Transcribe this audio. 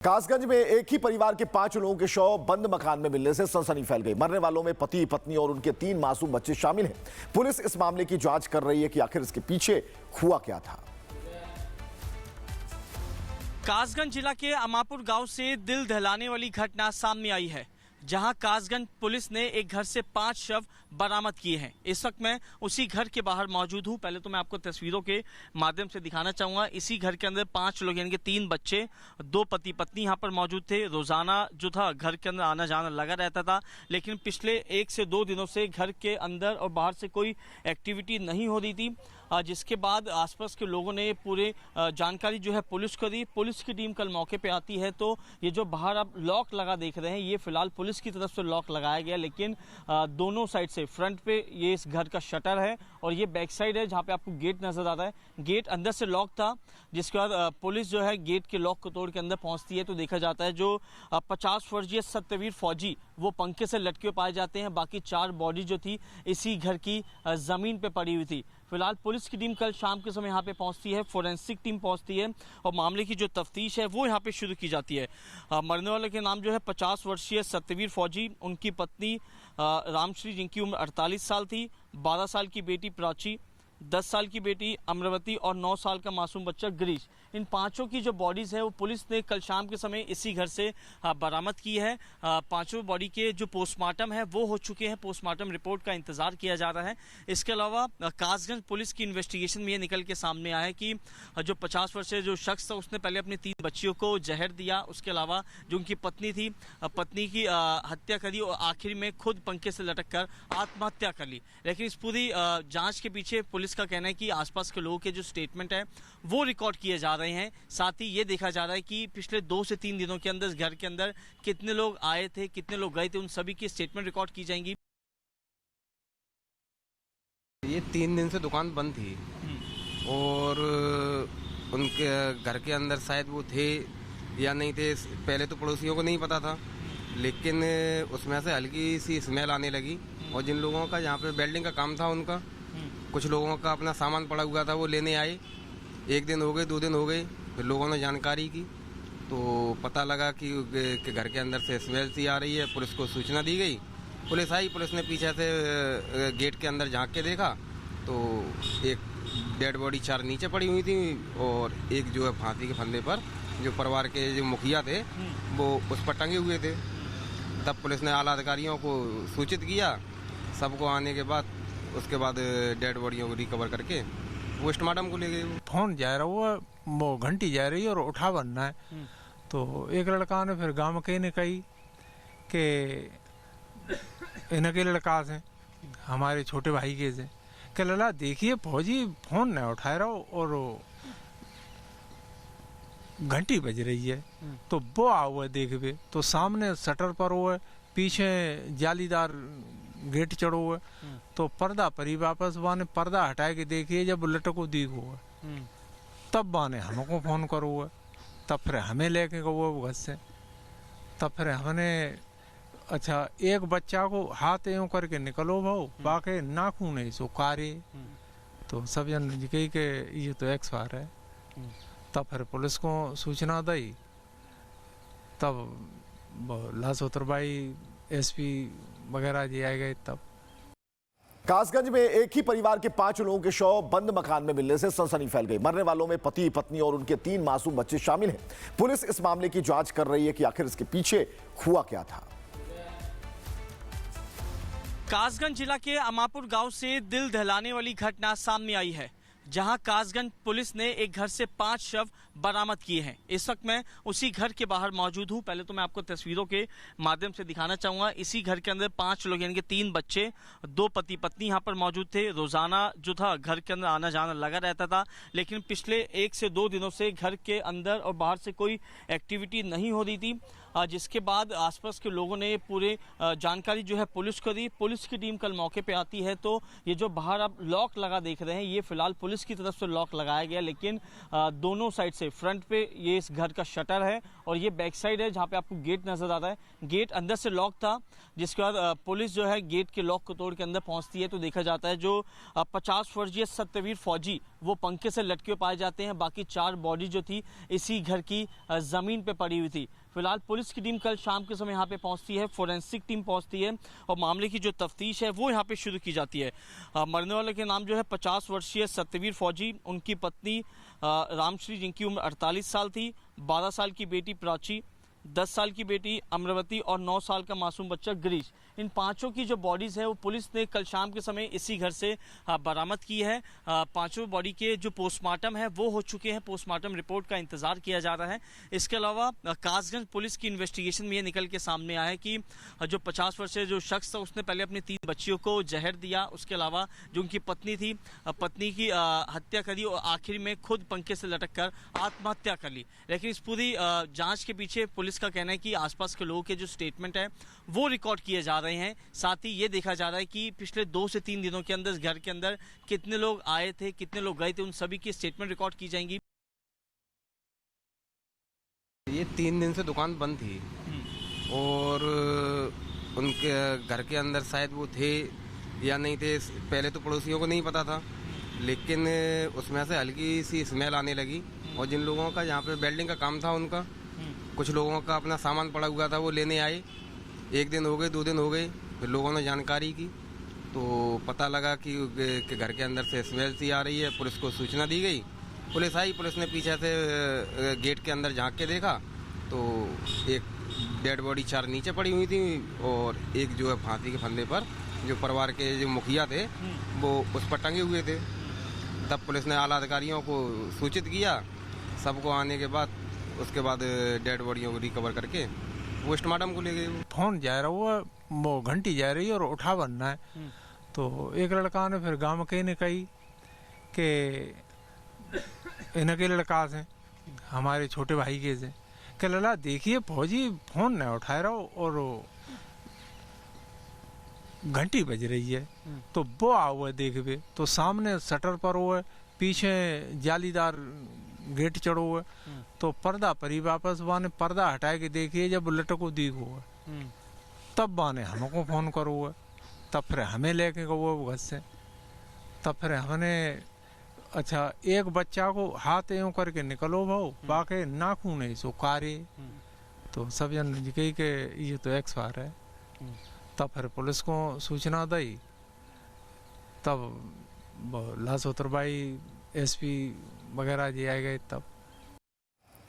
कासगंज में एक ही परिवार के 5 लोगों के शव बंद मकान में मिलने से सनसनी फैल गई। मरने वालों में पति, पत्नी और उनके 3 मासूम बच्चे शामिल हैं। पुलिस इस मामले की जांच कर रही है कि आखिर इसके पीछे हुआ क्या था। कासगंज जिला के अमापुर गांव से दिल दहलाने वाली घटना सामने आई है, जहां कासगंज पुलिस ने एक घर से 5 शव बरामद किए हैं। इस वक्त मैं उसी घर के बाहर मौजूद हूं। पहले तो मैं आपको तस्वीरों के माध्यम से दिखाना चाहूंगा। इसी घर के अंदर 5 लोग यानी कि 3 बच्चे, 2 पति पत्नी यहां पर मौजूद थे। रोजाना जो था घर के अंदर आना जाना लगा रहता था, लेकिन पिछले 1 से 2 दिनों से घर के अंदर और बाहर से कोई एक्टिविटी नहीं हो रही थी, जिसके बाद आसपास के लोगों ने पूरे जानकारी जो है पुलिस को दी। पुलिस की टीम कल मौके पे आती है तो ये जो बाहर आप लॉक लगा देख रहे हैं, ये फिलहाल पुलिस की तरफ से लॉक लगाया गया, लेकिन दोनों साइड से फ्रंट पे ये इस घर का शटर है और ये बैक साइड है जहाँ पे आपको गेट नजर आ रहा है। गेट अंदर से लॉक था, जिसके बाद पुलिस जो है गेट के लॉक को तोड़ के अंदर पहुंचती है तो देखा जाता है जो 50 वर्षीय सत्यवीर फौजी वो पंखे से लटके हुए पाए जाते हैं। बाकी 4 बॉडी जो थी इसी घर की जमीन पे पड़ी हुई थी। फिलहाल पुलिस की टीम कल शाम के समय यहाँ पे पहुंचती है, फोरेंसिक टीम पहुंचती है और मामले की जो तफ्तीश है वो यहाँ पे शुरू की जाती है। मरने वाले के नाम जो है 50 वर्षीय सत्यवीर फौजी, उनकी पत्नी रामश्री जिनकी उम्र 48 साल थी, 12 साल की बेटी प्राची, 10 साल की बेटी अमरवती और 9 साल का मासूम बच्चा गिरीश। इन 5 की जो बॉडीज है वो पुलिस ने कल शाम के समय इसी घर से बरामद की है। 5 बॉडी के जो पोस्टमार्टम है वो हो चुके हैं। पोस्टमार्टम रिपोर्ट का इंतजार किया जा रहा है। इसके अलावा कासगंज पुलिस की इन्वेस्टिगेशन में ये निकल के सामने आया है कि जो 50 वर्षीय जो शख्स था उसने पहले अपनी 3 बच्चियों को जहर दिया। उसके अलावा जो उनकी पत्नी थी, पत्नी की हत्या करी और आखिर में खुद पंखे से लटक कर आत्महत्या कर ली। लेकिन इस पूरी जाँच के पीछे पुलिस का कहना है कि आसपास के लोगों के जो स्टेटमेंट है वो रिकॉर्ड किए जा रहे हैं। साथ ही ये देखा जा रहा है कि पिछले 2 से 3 दिनों के अंदर इस घर के अंदर कितने लोग आए थे, कितने लोग गए थे, उन सभी की स्टेटमेंट रिकॉर्ड की जाएंगी। ये 3 दिन से दुकान बंद थी और उनके घर के अंदर शायद वो थे या नहीं थे, पहले तो पड़ोसियों को नहीं पता था, लेकिन उसमें से हल्की सी स्मेल आने लगी। और जिन लोगों का यहाँ पे वेल्डिंग का काम था, उनका कुछ लोगों का अपना सामान पड़ा हुआ था, वो लेने आए। 1 दिन हो गए, 2 दिन हो गए, फिर लोगों ने जानकारी की तो पता लगा कि घर के अंदर से स्मेल सी आ रही है। पुलिस को सूचना दी गई, पुलिस आई। पुलिस ने पीछे से गेट के अंदर झांक के देखा तो एक डेड बॉडी 4 नीचे पड़ी हुई थी और एक जो है फांसी के फंदे पर जो परिवार के जो मुखिया थे वो उस पर टंगे हुए थे। तब पुलिस ने आला अधिकारियों को सूचित किया। सबको आने के बाद उसके बाद डेड बॉडियों को रिकवर करके पोस्टमार्टम को ले गए। फोन जा रहा हुआ, वो घंटी जा रही है और उठा बनना है। तो एक लड़का ने फिर गांव के ने कही कि इनके लड़का से हमारे छोटे भाई के से कि लला देखिए फौजी फोन नहीं उठा रहा और घंटी बज रही है। तो वो आ हुआ देखे तो सामने शटर पर हुआ, पीछे जालीदार गेट चढ़ो हुआ, तो पर्दा परी वापस बाने पर्दा हटाए के देखिए जब लटको दिख हुआ, तब बाने हमको फोन करो हुआ। तब फिर हमें लेके गो घर से। तब फिर हमने अच्छा एक बच्चा को हाथ यूं करके निकलो भाऊ, बाकी नाखून है सो कारे। तो सब जन कही के ये तो एक्सपायर है। तब फिर पुलिस को सूचना दी, तब लाश उतरवाई, एसपी वगैरह जी आ गए। तब कासगंज में एक ही परिवार के 5 लोगों के शव बंद मकान में मिलने से सनसनी फैल गई। मरने वालों में पति, पत्नी और उनके 3 मासूम बच्चे शामिल हैं। पुलिस इस मामले की जांच कर रही है कि आखिर इसके पीछे हुआ क्या था। कासगंज जिला के अमापुर गांव से दिल दहलाने वाली घटना सामने आई है, जहां कासगंज पुलिस ने एक घर से 5 शव बरामद किए हैं। इस वक्त मैं उसी घर के बाहर मौजूद हूं। पहले तो मैं आपको तस्वीरों के माध्यम से दिखाना चाहूंगा। इसी घर के अंदर 5 लोग यानी कि 3 बच्चे, 2 पति पत्नी यहाँ पर मौजूद थे। रोजाना जो था घर के अंदर आना जाना लगा रहता था, लेकिन पिछले 1 से 2 दिनों से घर के अंदर और बाहर से कोई एक्टिविटी नहीं हो रही थी, जिसके बाद आसपास के लोगों ने पूरे जानकारी जो है पुलिस को दी। पुलिस की टीम कल मौके पे आती है तो ये जो बाहर आप लॉक लगा देख रहे हैं, ये फिलहाल पुलिस की तरफ से लॉक लगाया गया, लेकिन दोनों साइड से फ्रंट पे ये इस घर का शटर है और ये बैक साइड है जहाँ पे आपको गेट नजर आता है। गेट अंदर से लॉक था, जिसके बाद पुलिस जो है गेट के लॉक को तोड़ के अंदर पहुंचती है तो देखा जाता है जो 50 वर्षीय सत्यवीर फौजी वो पंखे से लटके पाए जाते हैं। बाकी 4 बॉडी जो थी इसी घर की जमीन पे पड़ी हुई थी। फिलहाल पुलिस की टीम कल शाम के समय यहाँ पे पहुंचती है, फोरेंसिक टीम पहुंचती है और मामले की जो तफ्तीश है वो यहाँ पे शुरू की जाती है। मरने वाले के नाम जो है 50 वर्षीय सत्यवीर फौजी, उनकी पत्नी रामश्री जिनकी उम्र 48 साल थी, 12 साल की बेटी प्राची, 10 साल की बेटी अमरवती और 9 साल का मासूम बच्चा गिरीश। इन पांचों की जो बॉडीज है वो पुलिस ने कल शाम के समय इसी घर से बरामद की है। पांचों बॉडी के जो पोस्टमार्टम है वो हो चुके हैं, पोस्टमार्टम रिपोर्ट का इंतजार किया जा रहा है। इसके अलावा कासगंज पुलिस की इन्वेस्टिगेशन में ये निकल के सामने आया है कि जो 50 वर्षीय जो शख्स था उसने पहले अपनी 3 बच्चियों को जहर दिया, उसके अलावा जो उनकी पत्नी थी, पत्नी की हत्या करी और आखिर में खुद पंखे से लटक कर आत्महत्या कर ली। लेकिन इस पूरी जांच के पीछे पुलिस का कहना है कि आसपास के लोगों के जो स्टेटमेंट है वो रिकॉर्ड किए जा रहे हैं। साथ ही ये देखा जा रहा है कि पिछले 2 से 3 दिनों के अंदर इस घर के अंदर कितने लोग आए थे, कितने लोग गए थे, उन सभी की स्टेटमेंट रिकॉर्ड की जाएंगी। ये 3 दिन से दुकान बंद थी और उनके घर के अंदर शायद वो थे या नहीं थे, पहले तो पड़ोसियों को नहीं पता था, लेकिन उसमें से हल्की सी स्मेल आने लगी। और जिन लोगों का यहाँ पे वेल्डिंग का काम था उनका, कुछ लोगों का अपना सामान पड़ा हुआ था वो लेने आए। 1 दिन हो गए, 2 दिन हो गए, फिर लोगों ने जानकारी की तो पता लगा कि घर के अंदर से स्मेल सी आ रही है। पुलिस को सूचना दी गई, पुलिस आई, पुलिस ने पीछे से गेट के अंदर झांक के देखा तो एक डेड बॉडी 4 नीचे पड़ी हुई थी और एक जो है फांसी के फंदे पर जो परिवार के जो मुखिया थे वो उस पर टंगे हुए थे। तब पुलिस ने आला अधिकारियों को सूचित किया, सबको आने के बाद उसके बाद डेड बॉडियों को रिकवर करके पोस्टमार्टम को ले गए। फोन जा रहा हुआ, वो घंटी जा रही है और उठा बनना है। तो एक लड़का ने फिर गांव के ने कही कि इनके लड़का से हमारे छोटे भाई के से कि लला देखिए फौजी फोन नहीं उठा रहा और घंटी बज रही है। तो वो आ हुआ देखवे तो सामने शटर पर हुआ, पीछे जालीदार गेट चढ़ो हुआ, तो पर्दा परी वापस वाने पर्दा हटा के देखिए जब लटको दी हुआ तब वाने हमको फोन करो हुआ, तब फिर हमें लेके गो घर से। तब फिर हमने अच्छा एक बच्चा को हाथ यूं करके निकलो भाऊ, बाकी नाखून है सो कारे। तो सब जन कही के ये तो एक्सपायर है। तब फिर पुलिस को सूचना दी, तब लाश उतरवाई, एसपी वगैरह जी आए गए तब